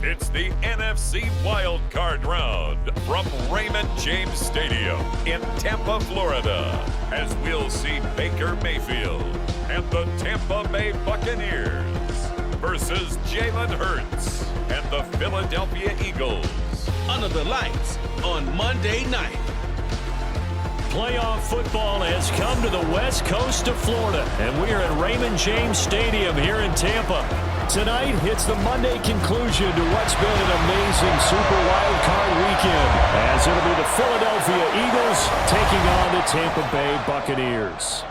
It's the NFC WILDCARD round from Raymond James Stadium in Tampa, Florida, as we'll see Baker Mayfield and the Tampa Bay Buccaneers versus Jalen Hurts and the Philadelphia Eagles. Under the lights on Monday night. Playoff football has come to the west coast of Florida, and we are at Raymond James Stadium here in Tampa. Tonight, it's the Monday conclusion to what's been an amazing Super Wild Card weekend, as it'll be the Philadelphia Eagles taking on the Tampa Bay Buccaneers.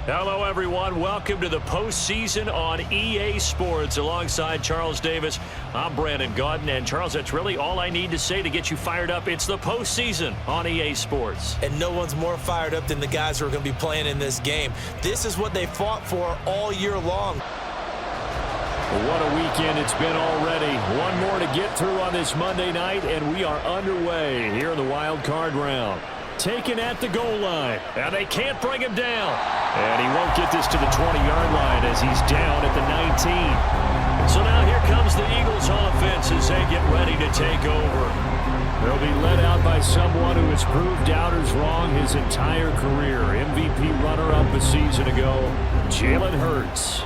Hello, everyone. Welcome to the postseason on EA Sports. Alongside Charles Davis, I'm Brandon Gaudin. And, Charles, that's really all I need to say to get you fired up. It's the postseason on EA Sports. And no one's more fired up than the guys who are going to be playing in this game. This is what they fought for all year long. What a weekend it's been already. One more to get through on this Monday night, and we are underway here in the wild card round. Taken at the goal line, and they can't bring him down. And he won't get this to the 20-yard line as he's down at the 19. So now here comes the Eagles offense as they get ready to take over. They'll be led out by someone who has proved doubters wrong his entire career. MVP runner-up a season ago, Jalen Hurts.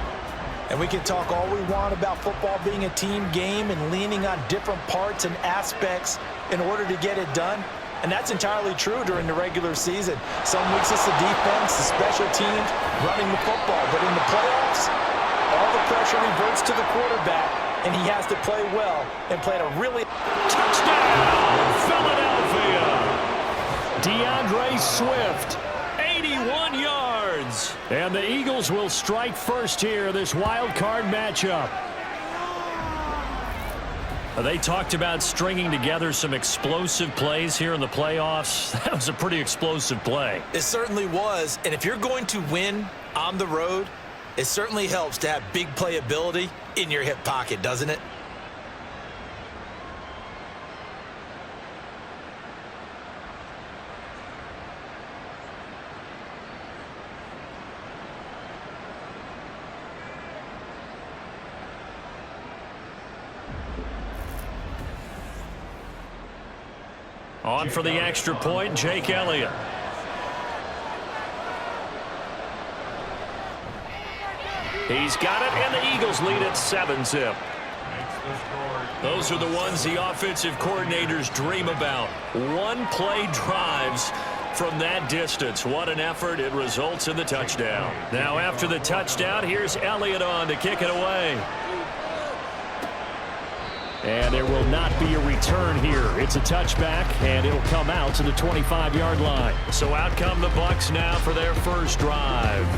And we can talk all we want about football being a team game and leaning on different parts and aspects in order to get it done. And that's entirely true during the regular season. Some weeks it's the defense, the special teams, running the football. But in the playoffs, all the pressure reverts to the quarterback, and he has to play well and play at a really... Touchdown, Philadelphia! DeAndre Swift, 81 yards. And the Eagles will strike first here, this wild card matchup. They talked about stringing together some explosive plays here in the playoffs. That was a pretty explosive play. It certainly was. And if you're going to win on the road, it certainly helps to have big playability in your hip pocket, doesn't it? On for the extra point, Jake Elliott. He's got it, and the Eagles lead at 7-zip. Those are the ones the offensive coordinators dream about. One-play drives from that distance. What an effort. It results in the touchdown. Now, after the touchdown, here's Elliott on to kick it away. And there will not be a return here. It's a touchback, and it'll come out to the 25-yard line. So out come the Bucs now for their first drive.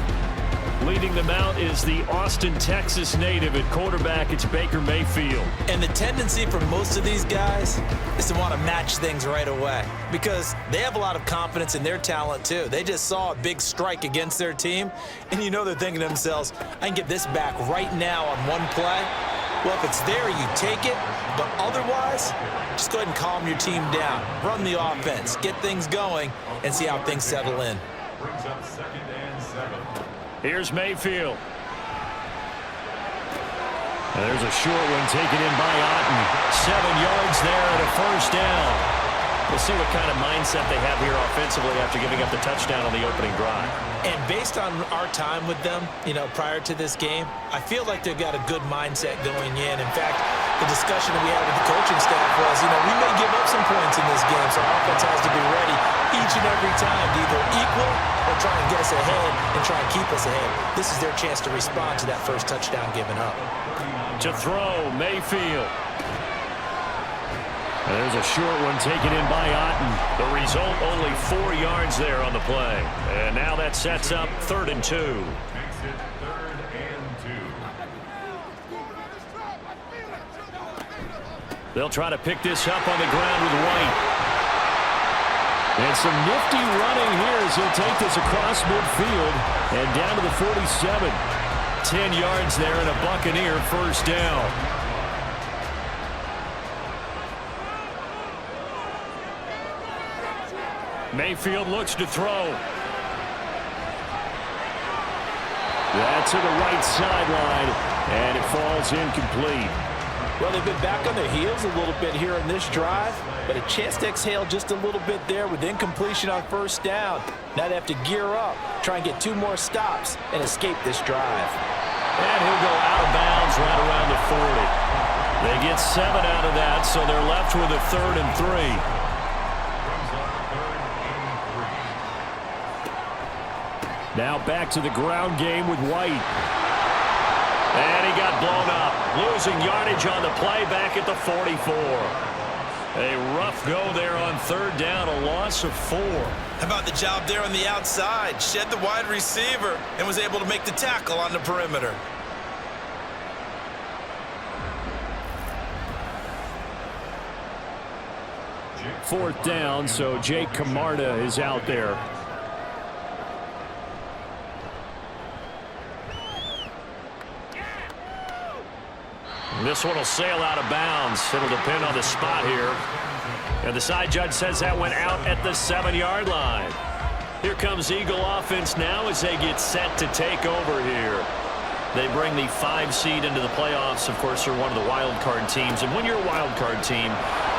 Leading them out is the Austin, Texas native at quarterback. It's Baker Mayfield. And the tendency for most of these guys is to want to match things right away because they have a lot of confidence in their talent, too. They just saw a big strike against their team, and you know they're thinking to themselves, I can get this back right now on one play. Well, if it's there, you take it. But otherwise, just go ahead and calm your team down. Run the offense. Get things going and see how things settle in. Brings up 2nd and 7. Here's Mayfield. And there's a short one taken in by Otten. 7 yards there and a first down. We'll see what kind of mindset they have here offensively after giving up the touchdown on the opening drive. And based on our time with them, prior to this game, I feel like they've got a good mindset going in. In fact, the discussion that we had with the coaching staff was, we may give up some points in this game, so our offense has to be ready each and every time to either equal or try and get us ahead and try and keep us ahead. This is their chance to respond to that first touchdown given up. To throw, Mayfield. And there's a short one taken in by Otten. The result, only 4 yards there on the play. And now that sets up 3rd and 2. Makes it 3rd and 2. They'll try to pick this up on the ground with White. And some nifty running here as he'll take this across midfield and down to the 47. 10 yards there and a Buccaneer first down. Mayfield looks to throw. That's to the right sideline, and it falls incomplete. Well, they've been back on their heels a little bit here in this drive, but a chance to exhale just a little bit there with incompletion on first down. Now they have to gear up, try and get 2 more stops, and escape this drive. And he'll go out of bounds right around the 40. They get 7 out of that, so they're left with a 3rd and 3. Now back to the ground game with White. And he got blown up. Losing yardage on the play back at the 44. A rough go there on 3rd down, a loss of 4. How about the job there on the outside? Shed the wide receiver and was able to make the tackle on the perimeter. Fourth down, so Jake Camarda is out there. This one will sail out of bounds. It'll depend on the spot here. And the side judge says that went out at the 7-yard line. Here comes Eagle offense now as they get set to take over here. They bring the 5 seed into the playoffs. Of course, they're one of the wild card teams. And when you're a wild card team,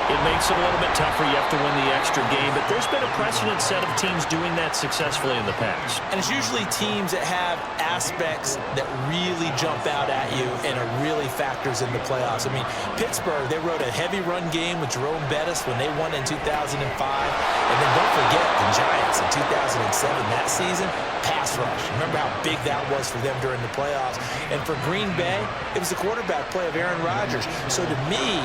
it makes it a little bit tougher. You have to win the extra game. But there's been a precedent set of teams doing that successfully in the past. And it's usually teams that have aspects that really jump out at you and are really factors in the playoffs. I mean, Pittsburgh, they rode a heavy run game with Jerome Bettis when they won in 2005. And then don't forget the Giants in 2007, that season, pass rush. Remember how big that was for them during the playoffs. And for Green Bay, it was the quarterback play of Aaron Rodgers. So to me,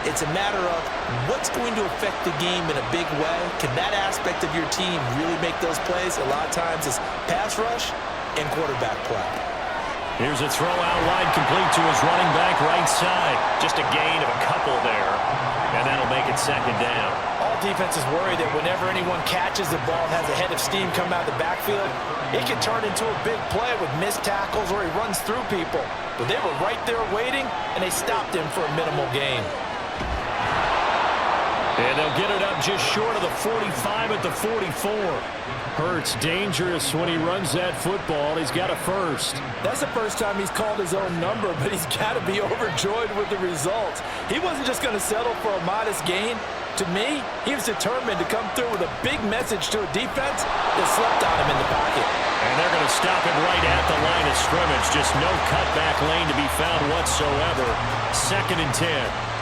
it's a matter of what's going to affect the game in a big way. Can that aspect of your team really make those plays? A lot of times it's pass rush and quarterback play. Here's a throw out wide, complete to his running back right side. Just a gain of a couple there, and that'll make it 2nd down. All defenses worry that whenever anyone catches the ball and has a head of steam come out of the backfield, it can turn into a big play with missed tackles or he runs through people. But they were right there waiting, and they stopped him for a minimal gain. And they'll get it up just short of the 45 at the 44. Hurts dangerous when he runs that football. He's got a first. That's the first time he's called his own number, but he's got to be overjoyed with the results. He wasn't just going to settle for a modest gain. To me, he was determined to come through with a big message to a defense that slept on him in the pocket. And they're going to stop him right at the line of scrimmage. Just no cutback lane to be found whatsoever. 2nd and 10.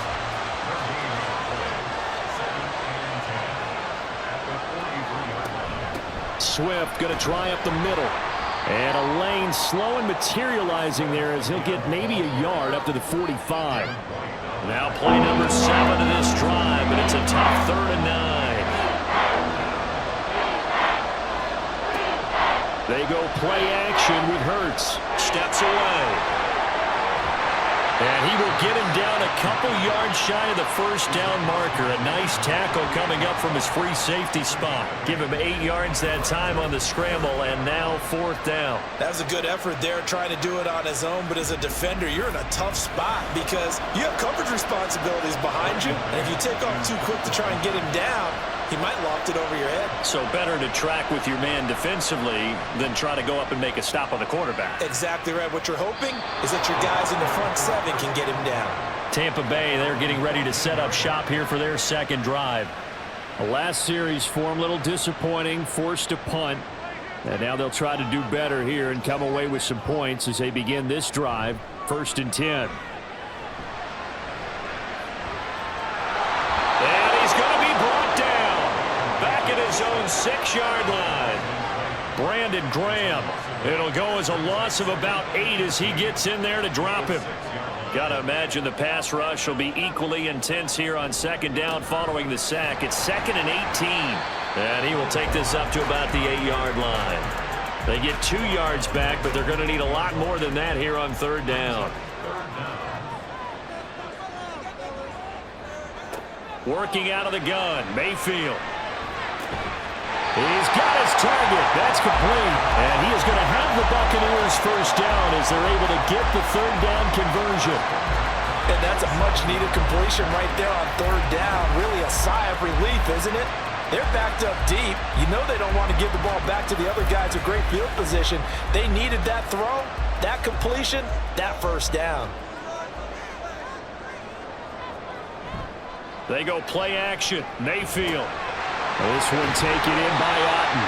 Swift going to try up the middle. And a lane slow and materializing there as he'll get maybe a yard up to the 45. Now play number 7 of this drive, but it's a tough 3rd and 9. They go play action with Hurts. Steps away. And he will get him down a couple yards shy of the 1st down marker. A nice tackle coming up from his free safety spot. Give him 8 yards that time on the scramble, and now 4th down. That was a good effort there trying to do it on his own, but as a defender, you're in a tough spot because you have coverage responsibilities behind you, and if you take off too quick to try and get him down, he might loft it over your head. So better to track with your man defensively than try to go up and make a stop on the quarterback. Exactly right. What you're hoping is that your guys in the front 7 can get him down. Tampa Bay, they're getting ready to set up shop here for their 2nd drive. The last series for them, a little disappointing, forced to punt. And now they'll try to do better here and come away with some points as they begin this drive. 1st and 10. His own 6-yard line. Brandon Graham. It'll go as a loss of about 8 as he gets in there to drop him. Got to imagine the pass rush will be equally intense here on 2nd down following the sack. It's 2nd and 18. And he will take this up to about the 8-yard line. They get 2 yards back, but they're going to need a lot more than that here on 3rd down. Working out of the gun, Mayfield. He's got his target. That's complete. And he is going to have the Buccaneers 1st down as they're able to get the 3rd down conversion. And that's a much-needed completion right there on 3rd down. Really a sigh of relief, isn't it? They're backed up deep. You know they don't want to give the ball back to the other guys with great field position. They needed that throw, that completion, that first down. They go play action. Mayfield. This one taken in by Otten.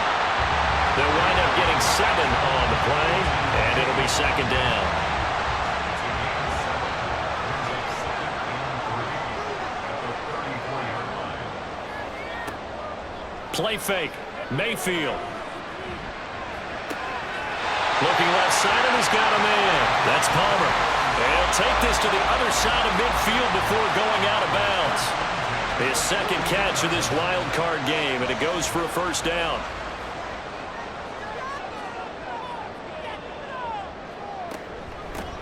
They'll wind up getting 7 on the play, and it'll be second down. Play fake. Mayfield. Looking left side, and he's got a man. That's Palmer. They'll take this to the other side of midfield before going out of bounds. His second catch of this wild card game, and it goes for a first down.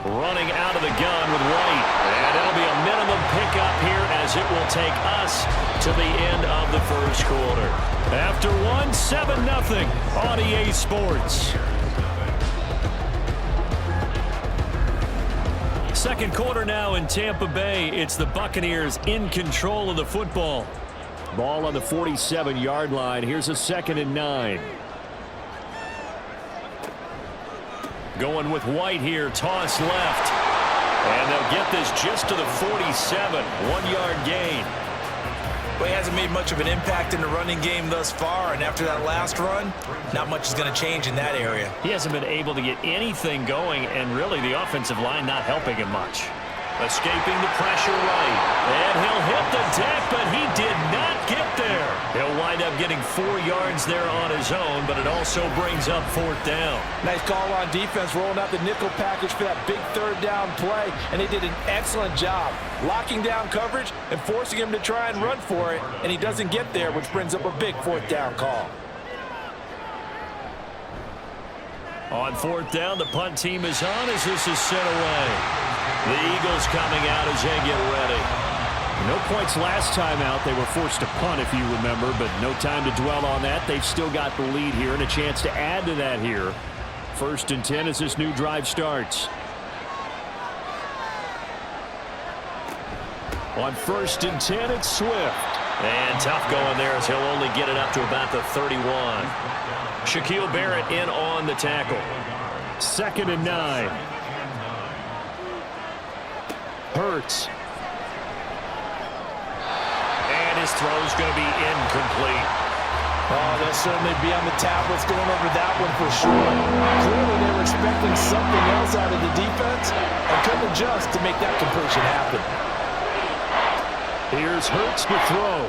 Running out of the gun with White. And it'll be a minimum pickup here as it will take us to the end of the first quarter. After one, 7-0 on EA Sports. Second quarter now in Tampa Bay. It's the Buccaneers in control of the football. Ball on the 47-yard line. Here's a 2nd and 9. Going with White here. Toss left. And they'll get this just to the 47. 1-yard gain. Well, he hasn't made much of an impact in the running game thus far, and after that last run, not much is going to change in that area. He hasn't been able to get anything going, and really the offensive line not helping him much. Escaping the pressure right. And he'll hit the deck, but he did not get there. He'll wind up getting 4 yards there on his own, but it also brings up 4th down. Nice call on defense, rolling out the nickel package for that big 3rd down play, and they did an excellent job locking down coverage and forcing him to try and run for it, and he doesn't get there, which brings up a big 4th down call. On 4th down, the punt team is on as this is sent away. The Eagles coming out as they get ready. No points last time out. They were forced to punt, if you remember, but no time to dwell on that. They've still got the lead here and a chance to add to that here. 1st and 10 as this new drive starts. On 1st and 10, it's Swift. And tough going there as he'll only get it up to about the 31. Shaquille Barrett in on the tackle. 2nd and 9. Hurts. And his throw's going to be incomplete. Oh, they'll certainly be on the tablets going over that one for sure. Clearly they were expecting something else out of the defense and couldn't adjust to make that completion happen. Here's Hurts to throw.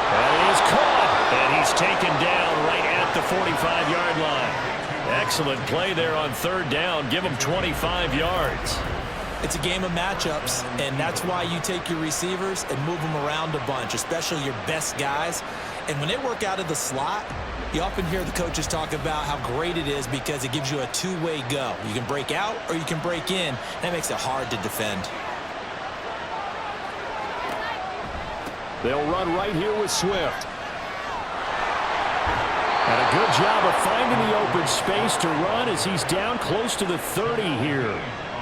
And he's caught. And he's taken down right at the 45-yard line. Excellent play there on 3rd down. Give him 25 yards. It's a game of matchups, and that's why you take your receivers and move them around a bunch, especially your best guys. And when they work out of the slot, you often hear the coaches talk about how great it is because it gives you a two-way go. You can break out or you can break in. That makes it hard to defend. They'll run right here with Swift. And a good job of finding the open space to run as he's down close to the 30 here.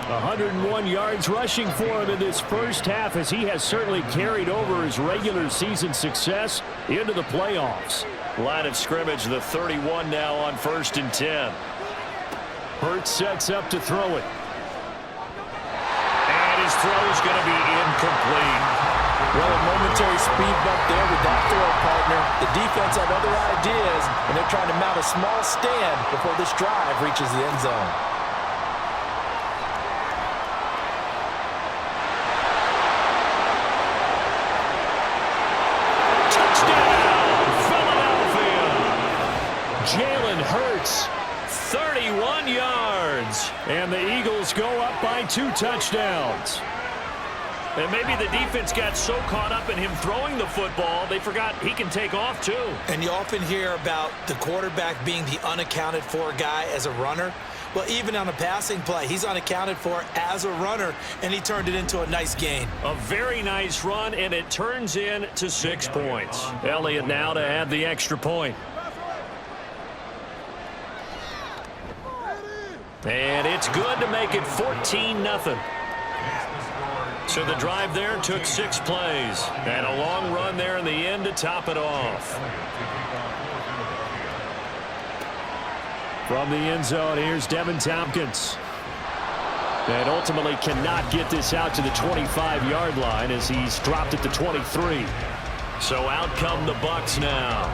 101 yards rushing for him in this first half as he has certainly carried over his regular season success into the playoffs. Line of scrimmage, the 31 now on 1st and 10. Hurts sets up to throw it. And his throw is going to be incomplete. Well, a momentary speed bump there with that throw partner. The defense had other ideas, and they're trying to mount a small stand before this drive reaches the end zone. Jalen Hurts, 31 yards. And the Eagles go up by 2 touchdowns. And maybe the defense got so caught up in him throwing the football, they forgot he can take off too. And you often hear about the quarterback being the unaccounted for guy as a runner. Well, even on a passing play, he's unaccounted for as a runner, and he turned it into a nice gain. A very nice run, and it turns into 6 points. Elliott now to add the extra point. And it's good to make it 14-0. So the drive there took 6 plays. And a long run there in the end to top it off. From the end zone, here's Devin Tompkins. And ultimately cannot get this out to the 25-yard line as he's dropped it to 23. So out come the Bucs now.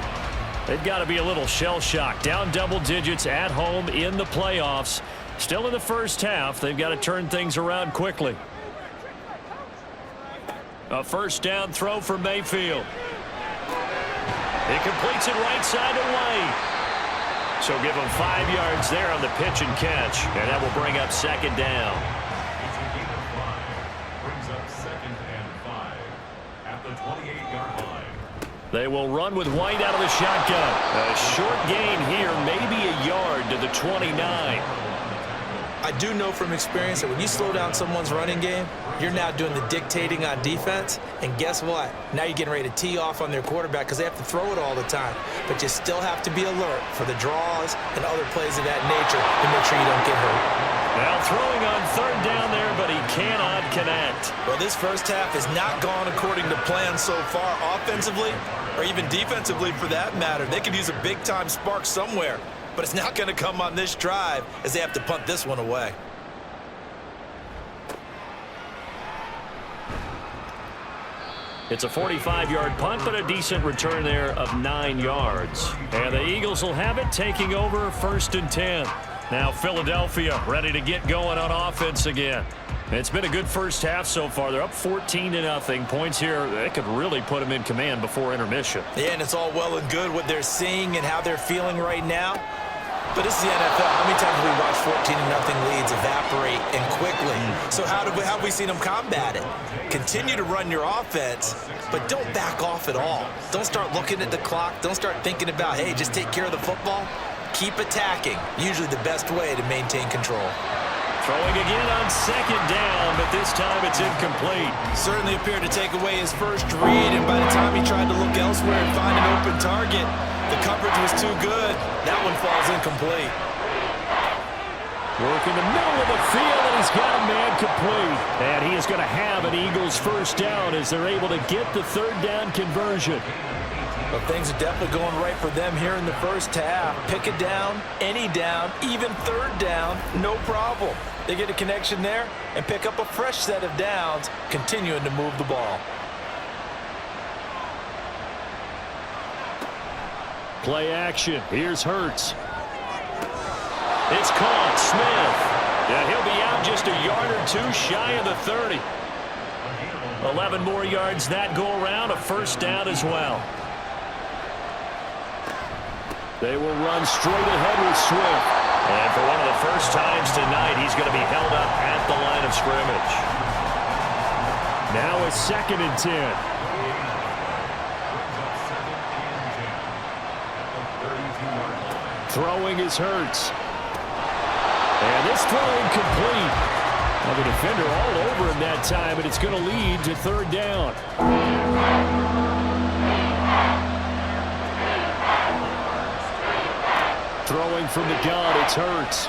They've got to be a little shell-shocked. Down double digits at home in the playoffs. Still in the first half. They've got to turn things around quickly. A first down throw for Mayfield. He completes it right side away. So give him 5 yards there on the pitch and catch. And that will bring up second down. Brings up 2nd and 5 at the 28-yard line. They will run with White out of the shotgun. A short gain here, maybe a yard to the 29. I do know from experience that when you slow down someone's running game, you're now doing the dictating on defense. And guess what? Now you're getting ready to tee off on their quarterback because they have to throw it all the time. But you still have to be alert for the draws and other plays of that nature to make sure you don't get hurt. Now throwing on third down there, but he cannot connect. Well, this first half has not gone according to plan so far offensively or even defensively for that matter. They could use a big-time spark somewhere. But it's not going to come on this drive as they have to punt this one away. It's a 45-yard punt, but a decent return there of 9 yards. And the Eagles will have it, taking over 1st and 10. Now Philadelphia ready to get going on offense again. It's been a good first half so far. They're up 14-0. Points here, they could really put them in command before intermission. Yeah, and it's all well and good what they're seeing and how they're feeling right now. But this is the NFL. How many times have we watched 14-0 leads evaporate and quickly? So how have we seen them combat it? Continue to run your offense, but don't back off at all. Don't start looking at the clock. Don't start thinking about, hey, just take care of the football. Keep attacking. Usually the best way to maintain control. Throwing again on 2nd down, but this time it's incomplete. Certainly appeared to take away his first read, and by the time he tried to look elsewhere and find an open target, the coverage was too good. That one falls incomplete. Working the middle of the field, and he's got a man complete. And he is going to have an Eagles first down as they're able to get the 3rd down conversion. Well, things are definitely going right for them here in the first half. Pick it down, any down, even 3rd down, no problem. They get a connection there and pick up a fresh set of downs, continuing to move the ball. Play action. Here's Hurts. It's caught. Smith. Yeah, he'll be out just a yard or 2 shy of the 30. 11 more yards that go around. A first down as well. They will run straight ahead with Swift. And for one of the first times tonight, he's going to be held up at the line of scrimmage. Now a 2nd and 10. Throwing is Hurts. And this throw incomplete. Well, the defender all over him that time, but it's going to lead to 3rd down. Throwing from the gun, it's Hurts.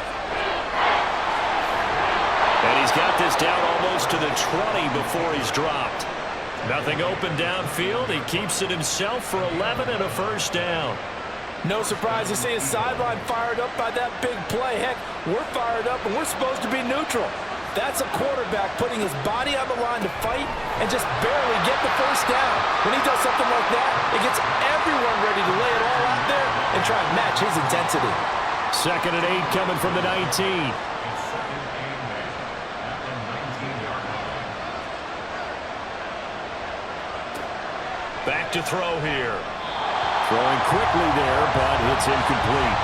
And he's got this down almost to the 20 before he's dropped. Nothing open downfield. He keeps it himself for 11 and a first down. No surprise to see his sideline fired up by that big play. Heck, we're fired up and we're supposed to be neutral. That's a quarterback putting his body on the line to fight and just barely get the first down. When he does something like that, it gets everyone ready to lay it all out there and try and match his intensity. 2nd and 8 coming from the 19. Back to throw here. Throwing quickly there, but it's incomplete.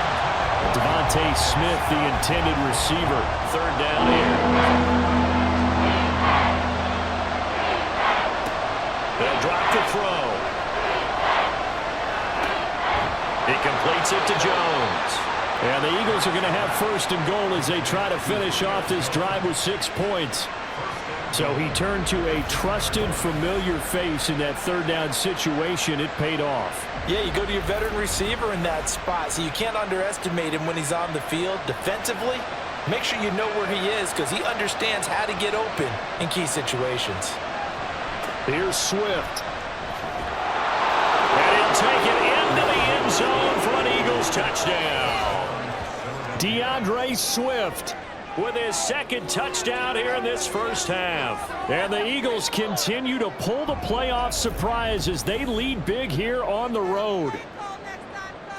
Devontae Smith, the intended receiver. 3rd down here. They'll drop the throw. He completes it to Jones. And the Eagles are going to have 1st and goal as they try to finish off this drive with 6 points. So he turned to a trusted, familiar face in that 3rd down situation. It paid off. Yeah, you go to your veteran receiver in that spot, so you can't underestimate him when he's on the field defensively. make sure you know where he is because he understands how to get open in key situations. Here's Swift. And he'll take it into the end zone for an Eagles touchdown. DeAndre Swift with his second touchdown here in this first half. And the Eagles continue to pull the playoff surprise as they lead big here on the road.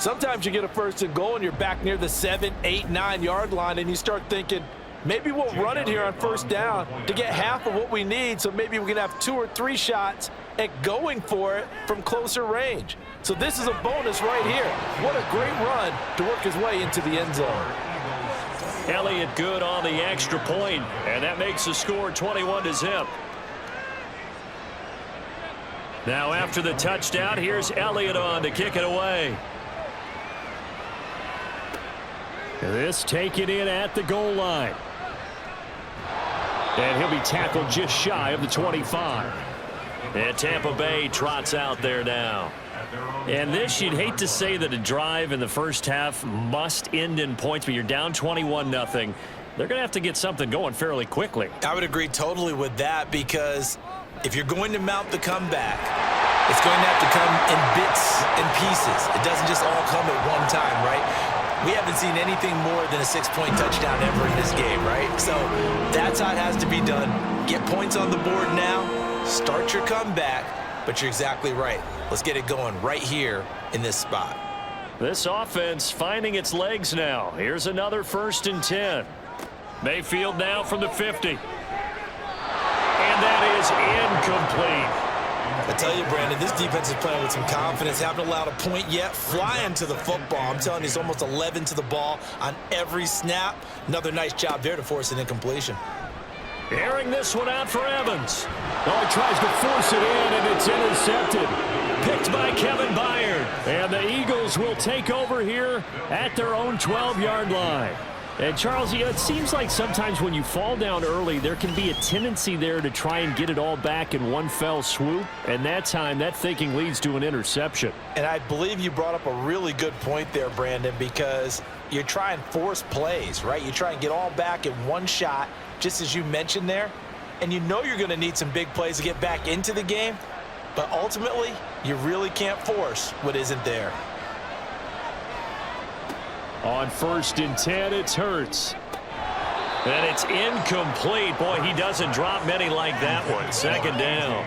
Sometimes you get a first and goal and you're back near the 7, 8, 9 yard line and you start thinking, maybe we'll run it here on first down to get half of what we need, so maybe we can have 2 or 3 shots at going for it from closer range. So this is a bonus right here. What a great run to work his way into the end zone. Elliott good on the extra point, and that makes the score 21-0. Now after the touchdown, here's Elliott on to kick it away. This taken in at the goal line. And he'll be tackled just shy of the 25. And Tampa Bay trots out there now. And this, you'd hate to say that a drive in the first half must end in points, but you're down 21-0. They're going to have to get something going fairly quickly. I would agree totally with that because if you're going to mount the comeback, it's going to have to come in bits and pieces. It doesn't just all come at one time, right? We haven't seen anything more than a 6-point touchdown ever in this game, right? So that's how it has to be done. Get points on the board now, start your comeback, but you're exactly right. Let's get it going right here in this spot. This offense finding its legs now. Here's another 1st and 10. Mayfield now from the 50. And that is incomplete. I tell you, Brandon, this defense is playing with some confidence. Haven't allowed a point yet. Flying to the football. I'm telling you, it's almost 11 to the ball on every snap. Another nice job there to force an incompletion. Airing this one out for Evans. Oh, he tries to force it in, and it's intercepted. Picked by Kevin Byard. And the Eagles will take over here at their own 12-yard line. And, Charles, it seems like sometimes when you fall down early, there can be a tendency there to try and get it all back in one fell swoop. And that time, that thinking leads to an interception. And I believe you brought up a really good point there, Brandon, because you try and force plays, right? You try and get all back in one shot, just as you mentioned there. And you know you're going to need some big plays to get back into the game. But ultimately, you really can't force what isn't there. On 1st and 10, it's Hurts. And it's incomplete. Boy, he doesn't drop many like that one. 2nd down.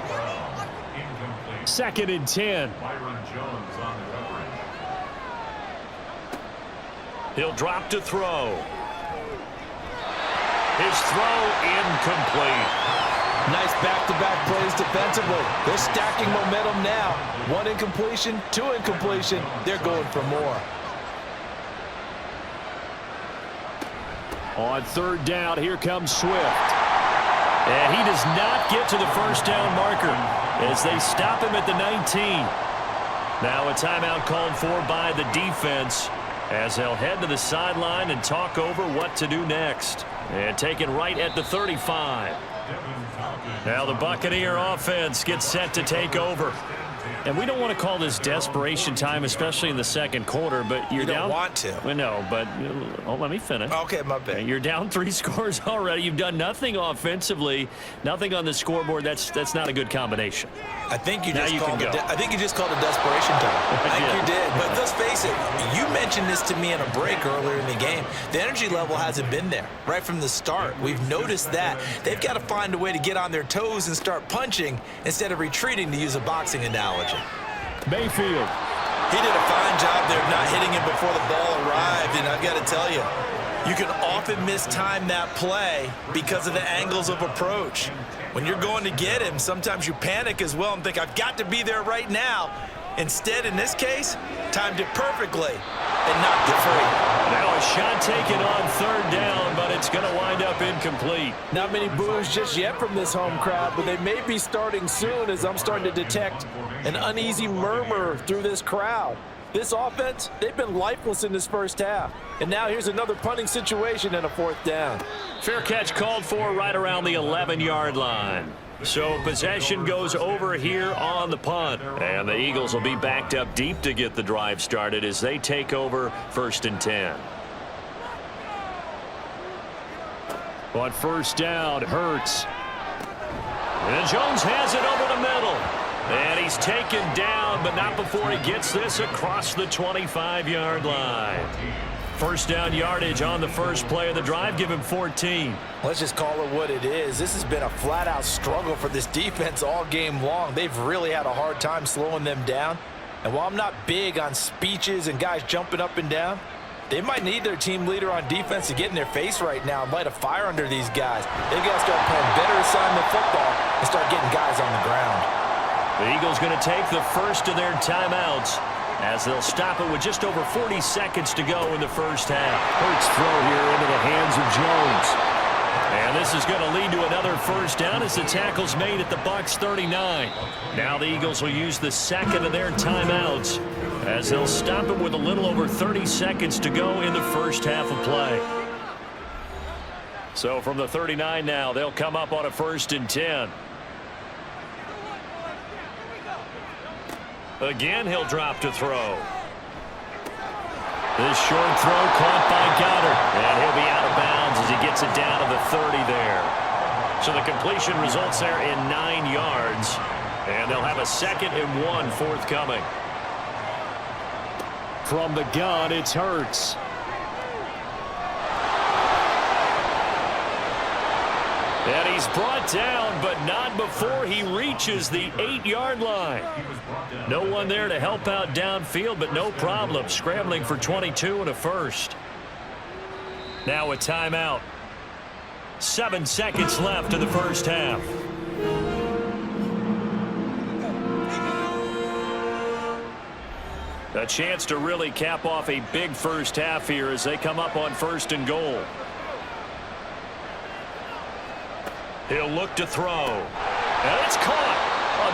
2nd and 10. He'll drop to throw. His throw incomplete. Nice back-to-back plays defensively. They're stacking momentum now. 1 incompletion, 2 incompletion. They're going for more. On 3rd down, here comes Swift. And he does not get to the 1st down marker as they stop him at the 19. Now a timeout called for by the defense as they'll head to the sideline and talk over what to do next. And taken right at the 35. Now the Buccaneer offense gets set to take over. And we don't want to call this desperation time, especially in the 2nd quarter, but you're down. You don't want to. Well, no, but let me finish. Okay, my bad. You're down 3 scores already. You've done nothing offensively, nothing on the scoreboard. That's not a good combination. I think you just called it. I think you just called it desperation time. I think you did. But let's face it. You mentioned this to me in a break earlier in the game. The energy level hasn't been there right from the start. We've noticed that they've got to find a way to get on their toes and start punching instead of retreating, to use a boxing analogy. Mayfield. He did a fine job there not hitting him before the ball arrived, and I've got to tell you, you can often mistime that play because of the angles of approach. When you're going to get him, sometimes you panic as well and think, I've got to be there right now. Instead, in this case, timed it perfectly and knocked it free. Now a shot taken on 3rd down, but it's going to wind up incomplete. Not many boos just yet from this home crowd, but they may be starting soon as I'm starting to detect an uneasy murmur through this crowd. This offense, they've been lifeless in this first half. And now here's another punting situation and a 4th down. Fair catch called for right around the 11-yard line. So possession goes over here on the punt. And the Eagles will be backed up deep to get the drive started as they take over 1st and 10. On first down, Hurts. And Jones has it over the middle. And he's taken down, but not before he gets this across the 25-yard line. First down yardage on the first play of the drive. Give him 14. Let's just call it what it is. This has been a flat-out struggle for this defense all game long. They've really had a hard time slowing them down. And while I'm not big on speeches and guys jumping up and down, they might need their team leader on defense to get in their face right now and light a fire under these guys. They've got to start playing better assignment football and start getting guys on the ground. The Eagles going to take the first of their timeouts as they'll stop it with just over 40 seconds to go in the first half. Hurts throw here into the hands of Jones. And this is going to lead to another first down as the tackle's made at the Bucs 39. Now the Eagles will use the second of their timeouts as they'll stop it with a little over 30 seconds to go in the first half of play. So from the 39 now, they'll come up on a 1st and 10. Again, he'll drop to throw. This short throw caught by Goddard. And he'll be out of bounds as he gets it down to the 30 there. So the completion results there in 9 yards. And they'll have a 2nd and 1 forthcoming. From the gun, it's Hurts. And he's brought down, but not before he reaches the 8-yard line. No one there to help out downfield, but no problem. Scrambling for 22 and a first. Now a timeout. 7 seconds left in the first half. A chance to really cap off a big first half here as they come up on 1st and goal. He'll look to throw. And it's caught.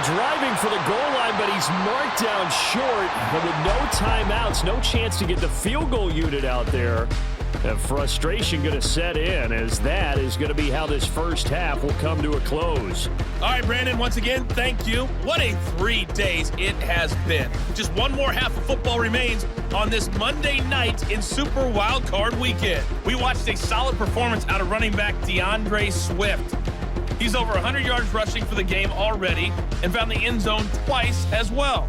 Driving for the goal line, but he's marked down short. And with no timeouts, no chance to get the field goal unit out there. And frustration going to set in as that is going to be how this first half will come to a close. All right, Brandon, once again, thank you. What a 3 days it has been. Just one more half of football remains on this Monday night in Super Wild Card Weekend. We watched a solid performance out of running back DeAndre Swift. He's over 100 yards rushing for the game already and found the end zone twice as well.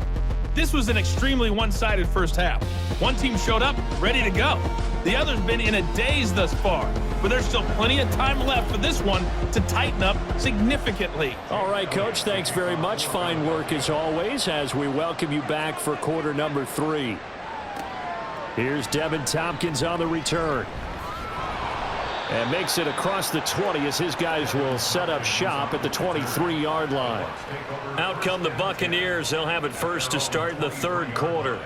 This was an extremely one-sided first half. One team showed up ready to go. The other's been in a daze thus far, but there's still plenty of time left for this one to tighten up significantly. All right, Coach, thanks very much. Fine work as always as we welcome you back for quarter number 3. Here's Devin Tompkins on the return. And makes it across the 20 as his guys will set up shop at the 23-yard line. Out come the Buccaneers. They'll have it first to start in the 3rd quarter.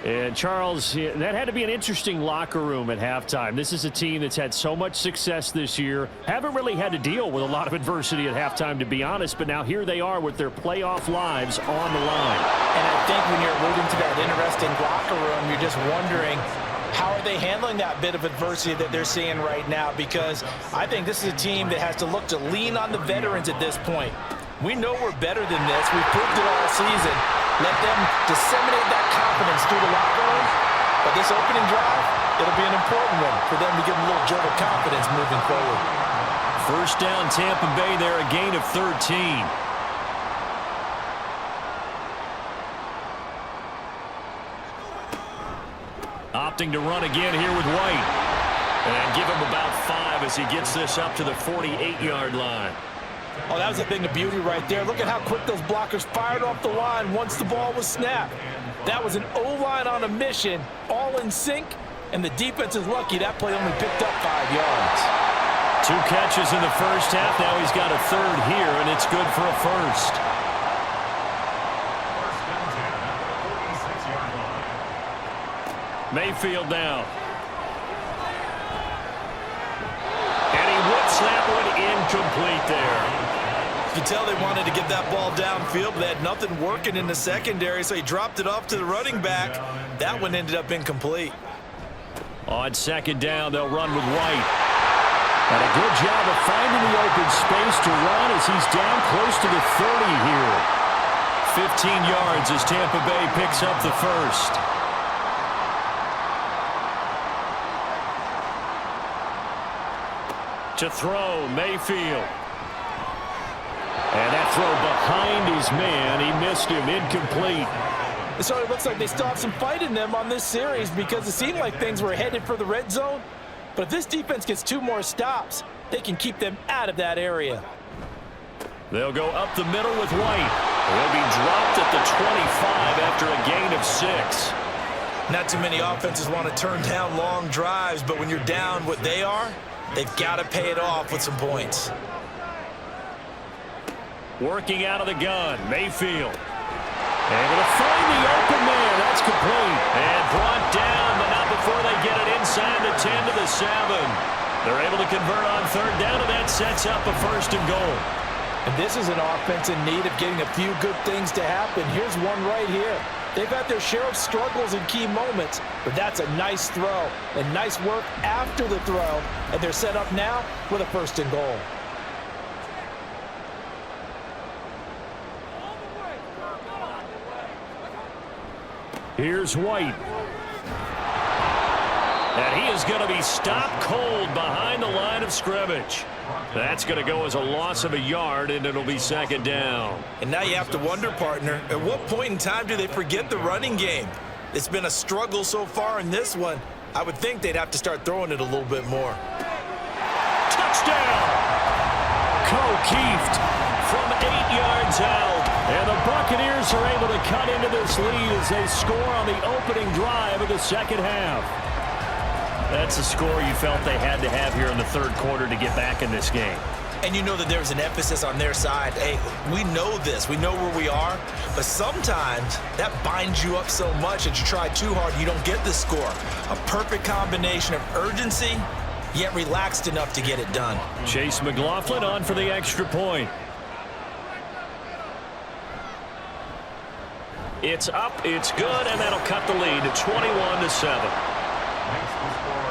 And, Charles, that had to be an interesting locker room at halftime. This is a team that's had so much success this year. Haven't really had to deal with a lot of adversity at halftime, to be honest. But now here they are with their playoff lives on the line. And I think when you're alluding to that interesting locker room, you're just wondering, how are they handling that bit of adversity that they're seeing right now? Because I think this is a team that has to look to lean on the veterans at this point. We know we're better than this. We've proved it all season. Let them disseminate that confidence through the locker room. But this opening drive, it'll be an important one for them to give them a little jolt of confidence moving forward. First down, Tampa Bay there, a gain of 13. Opting to run again here with White. And give him about 5 as he gets this up to the 48-yard line. Oh, that was a thing of beauty right there. Look at how quick those blockers fired off the line once the ball was snapped. That was an O-line on a mission, all in sync, and the defense is lucky that play only picked up 5 yards. 2 catches in the first half. Now he's got a 3rd here, and it's good for a first. Mayfield now. And he whips that one incomplete there. You can tell they wanted to get that ball downfield, but they had nothing working in the secondary, so he dropped it off to the running back. That one ended up incomplete. On 2nd down, they'll run with White. And a good job of finding the open space to run as he's down close to the 30 here. 15 yards as Tampa Bay picks up the first. To throw, Mayfield. And that throw behind his man. He missed him. Incomplete. It certainly looks like they still have some fight in them on this series because it seemed like things were headed for the red zone. But if this defense gets 2 more stops, they can keep them out of that area. They'll go up the middle with White. They'll be dropped at the 25 after a gain of 6. Not too many offenses want to turn down long drives, but when you're down what they are, they've got to pay it off with some points. Working out of the gun, Mayfield. Able to find the open man. That's complete. And brought down, but not before they get it inside the 10 to the 7. They're able to convert on 3rd down, and that sets up a 1st and goal. And this is an offense in need of getting a few good things to happen. Here's one right here. They've had their share of struggles in key moments, but that's a nice throw and nice work after the throw, and they're set up now with a 1st and goal. Here's White. And he is going to be stopped cold behind the line of scrimmage. That's going to go as a loss of a yard, and it'll be 2nd down. And now you have to wonder, partner, at what point in time do they forget the running game? It's been a struggle so far in this one. I would think they'd have to start throwing it a little bit more. Touchdown! O'Keefe from 8 yards out. And the Buccaneers are able to cut into this lead as they score on the opening drive of the 2nd half. That's a score you felt they had to have here in the 3rd quarter to get back in this game. And you know that there's an emphasis on their side. Hey, we know this. We know where we are. But sometimes that binds you up so much that you try too hard, you don't get the score. A perfect combination of urgency, yet relaxed enough to get it done. Chase McLaughlin on for the extra point. It's up, it's good, and that'll cut the lead to 21-7.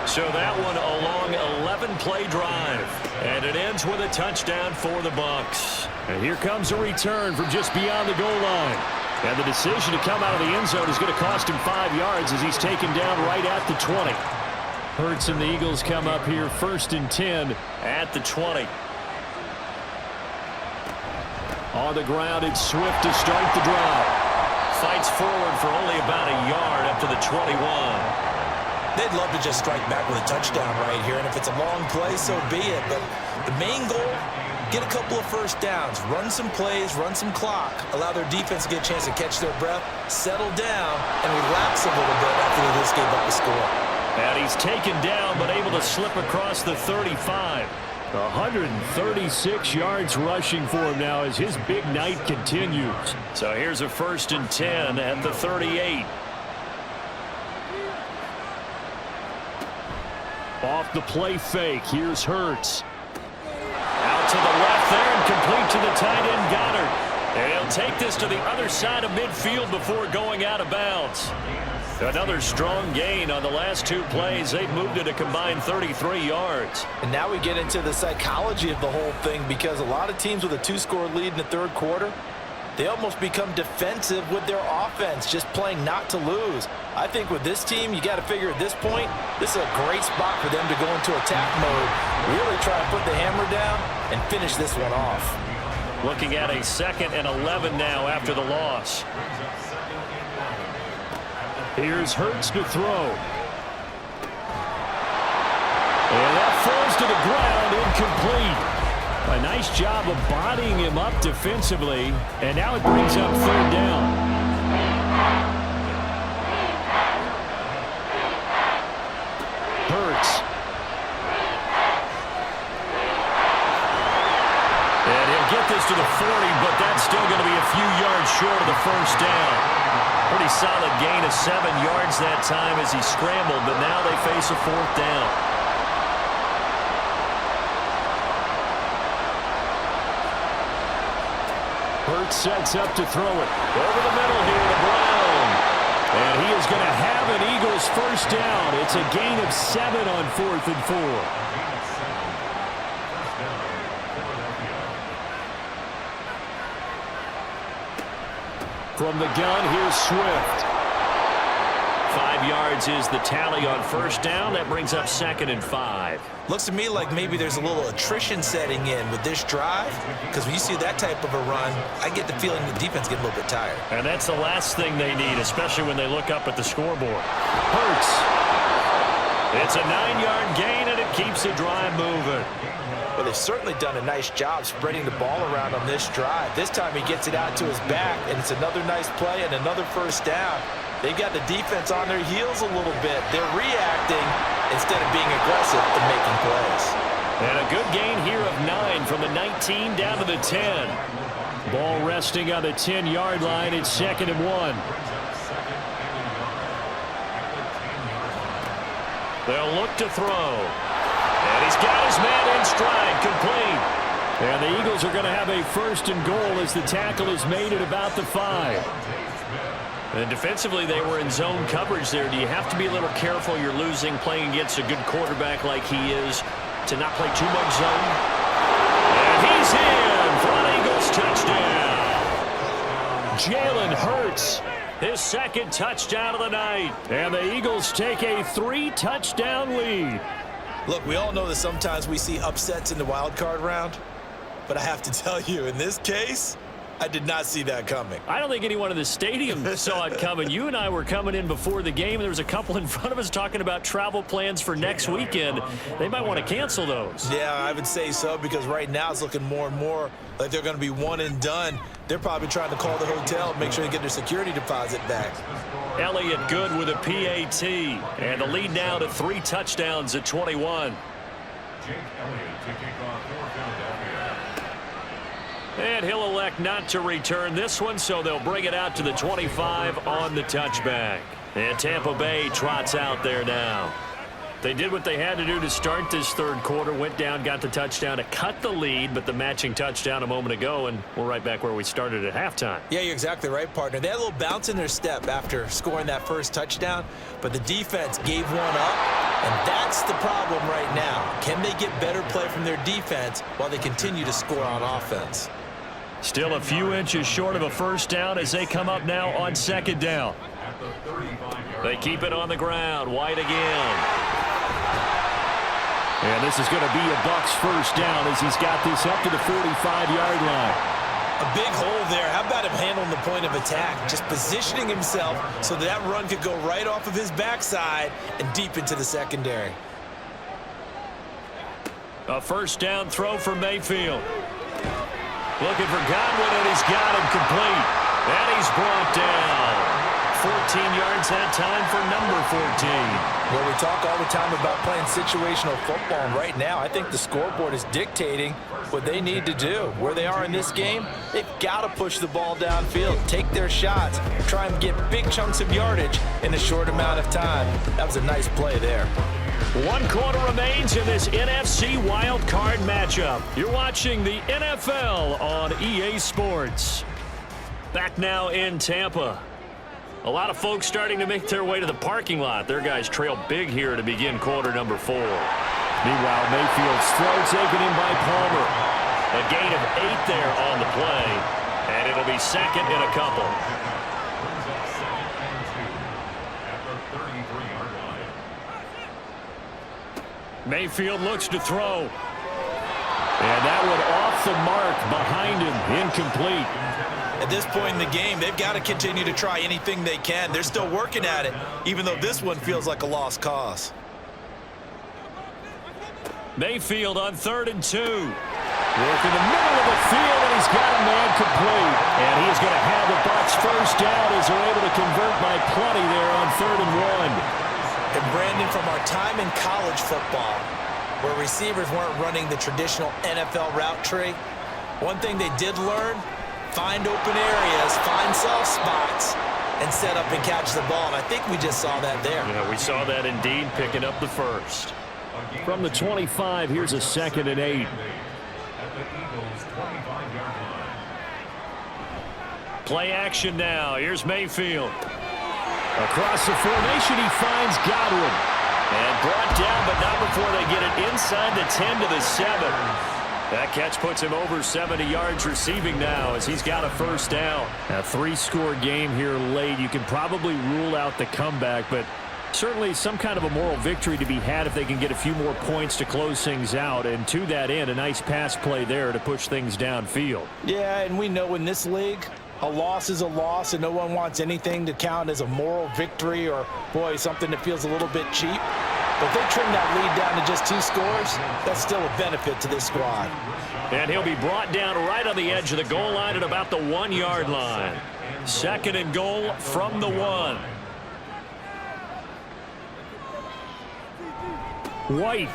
So that one a long 11-play drive. And it ends with a touchdown for the Bucs. And here comes a return from just beyond the goal line. And the decision to come out of the end zone is going to cost him 5 yards as he's taken down right at the 20. Hurts and the Eagles come up here 1st and 10 at the 20. On the ground, it's Swift to start the drive. Fights forward for only about a yard up to the 21. They'd love to just strike back with a touchdown right here, and if it's a long play, so be it. But the main goal, get a couple of 1st downs, run some plays, run some clock, allow their defense to get a chance to catch their breath, settle down, and relax a little bit after they just gave up a score. And he's taken down, but able to slip across the 35. 136 yards rushing for him now as his big night continues. So here's a 1st and 10 at the 38. Off the play fake, here's Hurts. Out to the left there and complete to the tight end Goddard. And he'll take this to the other side of midfield before going out of bounds. Another strong gain on the last 2 plays. They've moved it a combined 33 yards. And now we get into the psychology of the whole thing, because a lot of teams with a 2-score lead in the 3rd quarter, they almost become defensive with their offense, just playing not to lose. I think with this team, you got to figure at this point, this is a great spot for them to go into attack mode, really try to put the hammer down and finish this one off. Looking at a 2nd and 11 now after the loss. Here's Hurts to throw. And that falls to the ground, incomplete. A nice job of bodying him up defensively, and now it brings up 3rd down. Hurts. And he'll get this to the 40, but that's still going to be a few yards short of the 1st down. Pretty solid gain of 7 yards that time as he scrambled, but now they face a 4th down. Hurts sets up to throw it. Over the middle here to Brown. And he is going to have an Eagles 1st down. It's a gain of 7 on 4th and 4. From the gun, here's Swift. 5 yards is the tally on first down. That brings up 2nd and 5. Looks to me like maybe there's a little attrition setting in with this drive, because when you see that type of a run, I get the feeling the defense gets a little bit tired. And that's the last thing they need, especially when they look up at the scoreboard. Hurts. It's a 9-yard gain, and it keeps the drive moving. Well, they've certainly done a nice job spreading the ball around on this drive. This time he gets it out to his back, and it's another nice play and another first down. They've got the defense on their heels a little bit. They're reacting instead of being aggressive and making plays. And a good gain here of 9 from the 19 down to the 10. Ball resting on the 10-yard line. It's 2nd and 1. They'll look to throw. And he's got his man in stride, complete. And the Eagles are going to have a 1st and goal as the tackle is made at about the 5. And defensively, they were in zone coverage there. Do you have to be a little careful? You're losing, playing against a good quarterback like he is, to not play too much zone. And he's in for an Eagles touchdown. Jalen Hurts, his 2nd touchdown of the night. And the Eagles take a 3-touchdown lead. Look, we all know that sometimes we see upsets in the wild card round, but I have to tell you, in this case, I did not see that coming. I don't think anyone in the stadium saw it coming. You and I were coming in before the game, and there was a couple in front of us talking about travel plans for next weekend. They might want to cancel those. Yeah, I would say so, because right now it's looking more and more like they're going to be one and done. They're probably trying to call the hotel and make sure they get their security deposit back. Elliott good with a PAT, and the lead now to 3 touchdowns at 21. And he'll elect not to return this one, so they'll bring it out to the 25 on the touchback. And Tampa Bay trots out there now. They did what they had to do to start this 3rd quarter, went down, got the touchdown to cut the lead, but the matching touchdown a moment ago, and we're right back where we started at halftime. Yeah, you're exactly right, partner. They had a little bounce in their step after scoring that first touchdown, but the defense gave one up, and that's the problem right now. Can they get better play from their defense while they continue to score on offense? Still a few inches short of a first down as they come up now on 2nd down. They keep it on the ground. White again. And this is going to be a Bucs first down as he's got this up to the 45-yard line. A big hole there. How about him handling the point of attack? Just positioning himself so that run could go right off of his backside and deep into the secondary. A first down throw for Mayfield. Looking for Godwin, and he's got him complete. And he's brought down. 14 yards that time for number 14. Well, we talk all the time about playing situational football, and right now I think the scoreboard is dictating what they need to do. Where they are in this game, they've got to push the ball downfield, take their shots, try and get big chunks of yardage in a short amount of time. That was a nice play there. 1 quarter remains in this NFC wild card matchup. You're watching the NFL on EA Sports. Back now in Tampa. A lot of folks starting to make their way to the parking lot. Their guys trail big here to begin quarter number 4. Meanwhile, Mayfield's throw taken in by Palmer. A gain of 8 there on the play, and it'll be 2nd and a couple. Mayfield looks to throw. And that one off the mark behind him, incomplete. At this point in the game, they've got to continue to try anything they can. They're still working at it, even though this one feels like a lost cause. Mayfield on 3rd and 2. Work in the middle of the field, and he's got a man complete. And he's going to have the Bucs first down as they're able to convert by plenty there on 3rd and 1. And Brandon, from our time in college football, where receivers weren't running the traditional NFL route tree, one thing they did learn: find open areas, find soft spots, and set up and catch the ball. And I think we just saw that there. Yeah, we saw that indeed, picking up the first. From the 25, here's a 2nd and 8. Play action now. Here's Mayfield. Across the formation, he finds Godwin. And brought down, but not before they get it inside the 10 to the 7. That catch puts him over 70 yards receiving now as he's got a first down. A 3-score game here late. You can probably rule out the comeback, but certainly some kind of a moral victory to be had if they can get a few more points to close things out. And to that end, a nice pass play there to push things downfield. Yeah, and we know in this league, a loss is a loss, and no one wants anything to count as a moral victory or, boy, something that feels a little bit cheap. But if they trim that lead down to just 2 scores, that's still a benefit to this squad. And he'll be brought down right on the edge of the goal line at about the 1-yard line. 2nd and goal from the 1. White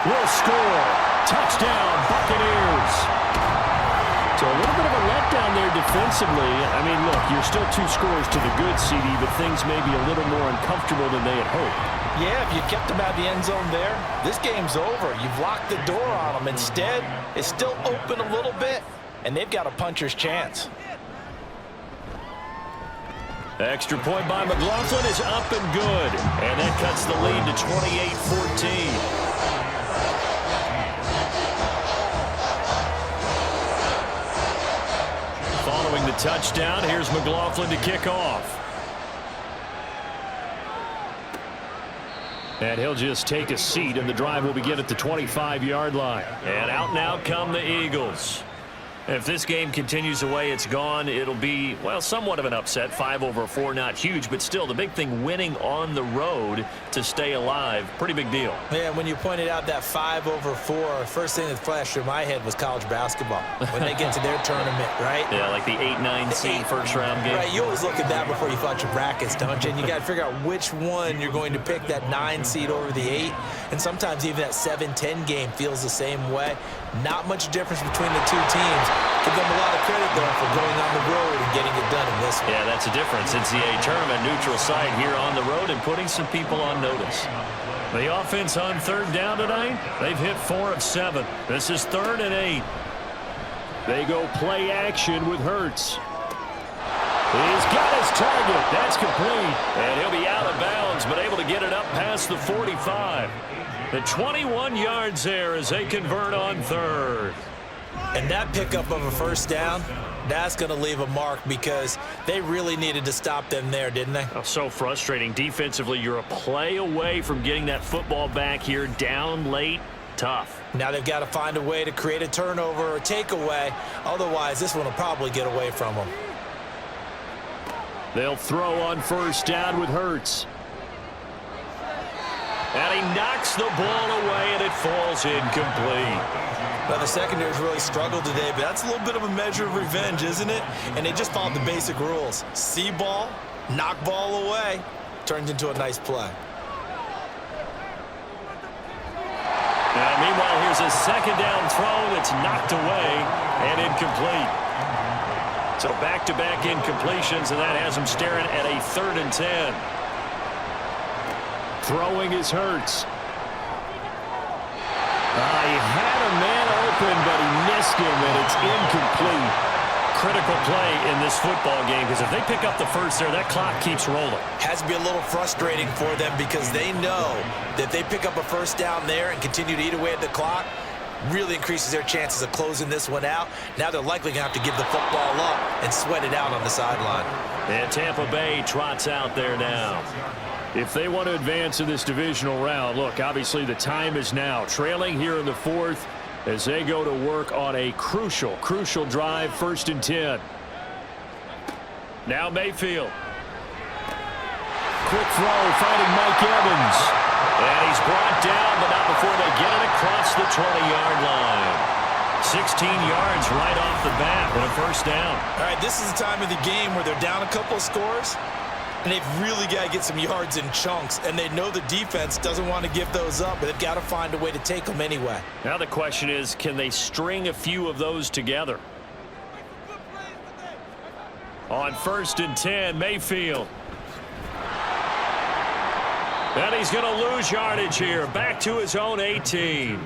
will score. Touchdown, Buccaneers. So a little bit of a letdown there defensively. I mean, look, you're still 2 scores to the good, CD, but things may be a little more uncomfortable than they had hoped. Yeah, if you kept them out of the end zone there, this game's over. You've locked the door on them. Instead, it's still open a little bit, and they've got a puncher's chance. Extra point by McLaughlin is up and good. And that cuts the lead to 28-14. Following the touchdown, here's McLaughlin to kick off. And he'll just take a seat, and the drive will begin at the 25-yard line. And out now come the Eagles. If this game continues the way it's gone, it'll be, well, somewhat of an upset. 5-4, not huge, but still the big thing, winning on the road to stay alive. Pretty big deal. Yeah, when you pointed out that 5-4, first thing that flashed through my head was college basketball. When they get to their tournament, right? Yeah, like the 8-9 seed first-round game. Right, you always look at that before you thought your brackets, don't you? And you got to figure out which one you're going to pick, that 9 seed over the 8. And sometimes even that 7-10 game feels the same way. Not much difference between the 2 teams. Give them a lot of credit, though, for going on the road and getting it done in this one. Yeah, that's a difference. NCAA tournament, neutral site here on the road and putting some people on notice. The offense on 3rd down tonight, they've hit 4 of 7. This is 3rd and 8. They go play action with Hurts. He's got his target. That's complete. And he'll be out of bounds, but able to get it up past the 45. The 21 yards there as they convert on 3rd. And that pickup of a first down, that's going to leave a mark because they really needed to stop them there, didn't they? Oh, so frustrating. Defensively, you're a play away from getting that football back here, down late. Tough. Now they've got to find a way to create a turnover or a takeaway. Otherwise, this one will probably get away from them. They'll throw on 1st down with Hurts. And he knocks the ball away, and it falls incomplete. Now, the secondary's really struggled today, but that's a little bit of a measure of revenge, isn't it? And they just followed the basic rules. See ball, knock ball away, turns into a nice play. Meanwhile, here's a 2nd down throw that's knocked away and incomplete. So back-to-back incompletions, and that has him staring at a 3rd and 10. Throwing is Hurts. He had a man open, but he missed him, and it's incomplete. Critical play in this football game, because if they pick up the first there, that clock keeps rolling. Has to be a little frustrating for them because they know that if they pick up a first down there and continue to eat away at the clock, really increases their chances of closing this one out. Now they're likely going to have to give the football up and sweat it out on the sideline. And Tampa Bay trots out there now. If they want to advance in this divisional round, look, obviously the time is now. Trailing here in the 4th as they go to work on a crucial drive, 1st and 10. Now Mayfield. Quick throw, finding Mike Evans. And he's brought down, but not before they get it across the 20-yard line. 16 yards right off the bat with a 1st down. All right, this is the time of the game where they're down a couple of scores, and they've really got to get some yards in chunks, and they know the defense doesn't want to give those up, but they've got to find a way to take them anyway. Now the question is, can they string a few of those together? On 1st and 10, Mayfield. And he's going to lose yardage here. Back to his own 18.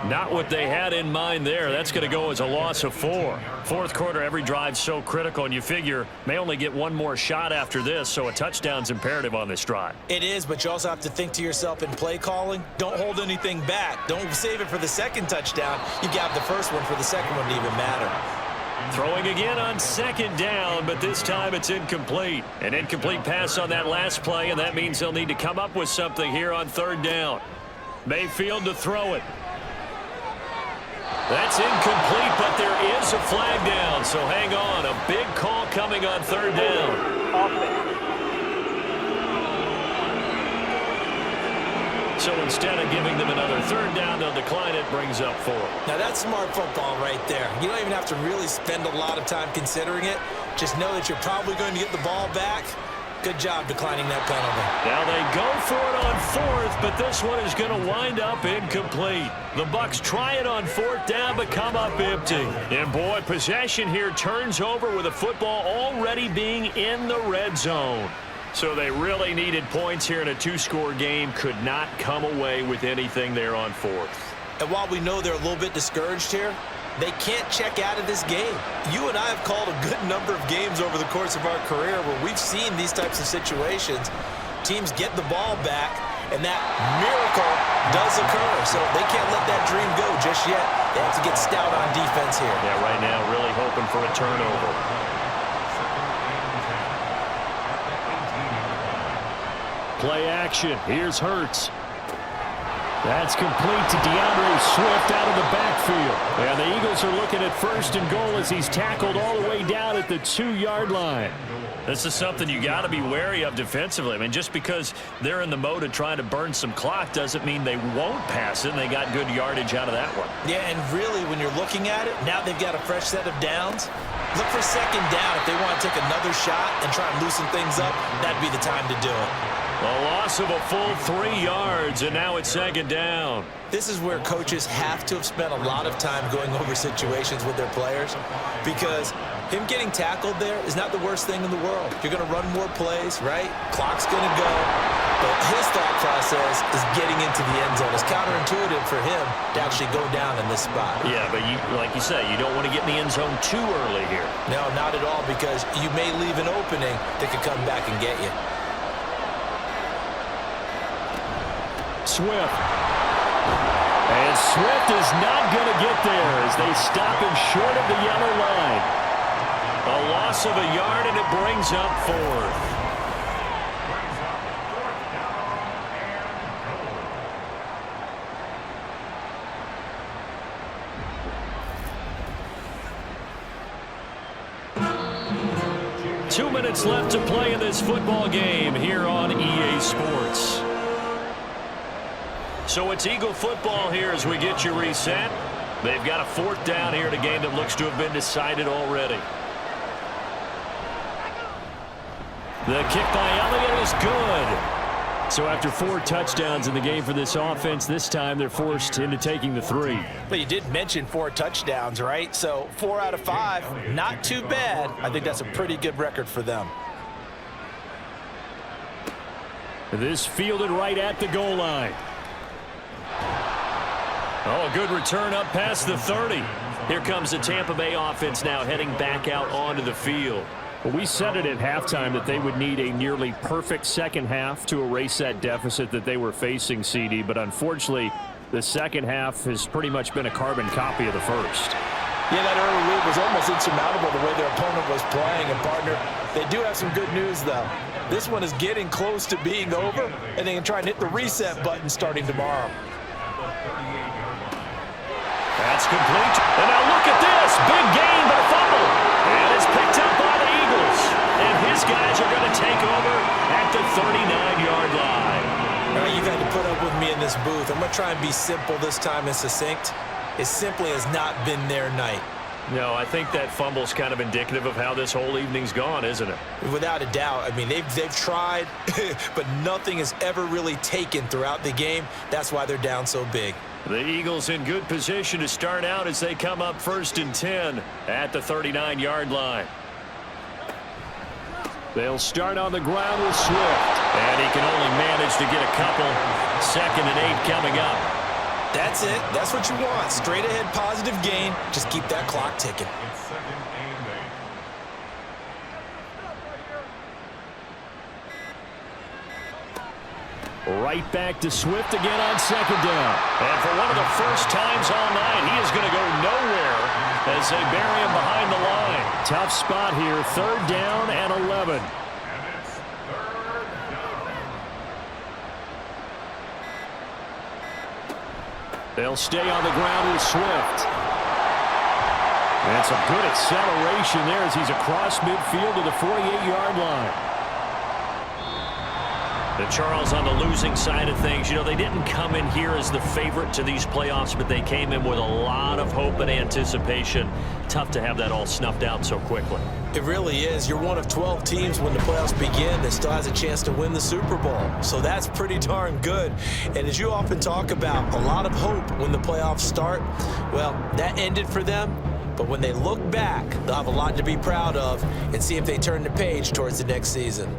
Not what they had in mind there. That's going to go as a loss of 4. Fourth quarter, every drive's so critical, and you figure may only get one more shot after this, so a touchdown's imperative on this drive. It is, but you also have to think to yourself in play calling, don't hold anything back. Don't save it for the second touchdown. You got the first one for the second one to even matter. Throwing again on second down, but this time it's incomplete. An incomplete pass on that last play, and that means they'll need to come up with something here on third down. Mayfield to throw it. That's incomplete, but there is a flag down, so hang on. A big call coming on third down. So instead of giving them another third down, they'll decline it, brings up 4. Now that's smart football right there. You don't even have to really spend a lot of time considering it. Just know that you're probably going to get the ball back. Good job declining that penalty. Now they go for it on fourth, but this one is going to wind up incomplete. The Bucs try it on fourth down, but come up empty. And boy, possession here turns over with the football already being in the red zone. So they really needed points here in a 2-score game. Could not come away with anything there on fourth. And while we know they're a little bit discouraged here, they can't check out of this game. You and I have called a good number of games over the course of our career where we've seen these types of situations. Teams get the ball back, and that miracle does occur. So they can't let that dream go just yet. They have to get stout on defense here. Yeah, right now really hoping for a turnover. Play action. Here's Hurts. That's complete to DeAndre Swift out of the backfield. And the Eagles are looking at first and goal as he's tackled all the way down at the 2-yard line. This is something you got to be wary of defensively. I mean, just because they're in the mode of trying to burn some clock doesn't mean they won't pass it, and they got good yardage out of that one. Yeah, and really, when you're looking at it, now they've got a fresh set of downs. Look for second down. If they want to take another shot and try and loosen things up, that'd be the time to do it. A loss of a full 3 yards, and now it's second down. This is where coaches have to have spent a lot of time going over situations with their players, because him getting tackled there is not the worst thing in the world. You're going to run more plays, right? Clock's going to go. But his thought process is getting into the end zone. It's counterintuitive for him to actually go down in this spot. Yeah, but like you say, you don't want to get in the end zone too early here. No, not at all, because you may leave an opening that could come back and get you. Swift. And Swift is not going to get there as they stop him short of the yellow line. A loss of a yard, and it brings up 4th. Two minutes left to play in this football game here on EA Sports. So it's Eagle football here as we get you reset. They've got a 4th down here in a game that looks to have been decided already. The kick by Elliott is good. So after 4 touchdowns in the game for this offense, this time they're forced into taking the 3. But you did mention 4 touchdowns, right? So 4 out of 5, not too bad. I think that's a pretty good record for them. This fielded right at the goal line. Oh, a good return up past the 30. Here comes the Tampa Bay offense now heading back out onto the field. Well, we said it at halftime that they would need a nearly perfect second half to erase that deficit that they were facing, CD. But unfortunately, the second half has pretty much been a carbon copy of the first. Yeah, that early lead was almost insurmountable the way their opponent was playing. And, partner, they do have some good news, though. This one is getting close to being over, and they can try and hit the reset button starting tomorrow. That's complete. And now look at this. Big gain, but a fumble. And it's picked up by the Eagles. And his guys are going to take over at the 39-yard line. All right, you've had to put up with me in this booth. I'm going to try and be simple this time and succinct. It simply has not been their night. No, I think that fumble's kind of indicative of how this whole evening's gone, isn't it? Without a doubt. I mean, they've tried, but nothing has ever really taken throughout the game. That's why they're down so big. The Eagles in good position to start out as they come up 1st and 10 at the 39-yard line. They'll start on the ground with Swift. And he can only manage to get a couple. 2nd and 8 coming up. That's it. That's what you want. Straight ahead positive gain. Just keep that clock ticking. It's 2nd and 8. Right back to Swift again on 2nd down. And for one of the first times all night, he is going to go nowhere as they bury him behind the line. Tough spot here. 3rd down and 11. And it's 3rd down. They'll stay on the ground with Swift. And some good acceleration there as he's across midfield to the 48-yard line. The Charles on the losing side of things, you know, they didn't come in here as the favorite to these playoffs, but they came in with a lot of hope and anticipation. Tough to have that all snuffed out so quickly. It really is. You're one of 12 teams when the playoffs begin that still has a chance to win the Super Bowl. So that's pretty darn good. And as you often talk about, a lot of hope when the playoffs start. Well, that ended for them. But when they look back, they'll have a lot to be proud of and see if they turn the page towards the next season.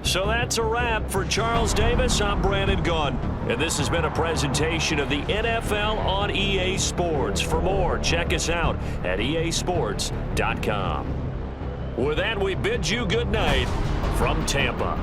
So that's a wrap for Charles Davis. I'm Brandon Gunn, and this has been a presentation of the NFL on EA Sports. For more, check us out at easports.com. With that, we bid you good night from Tampa.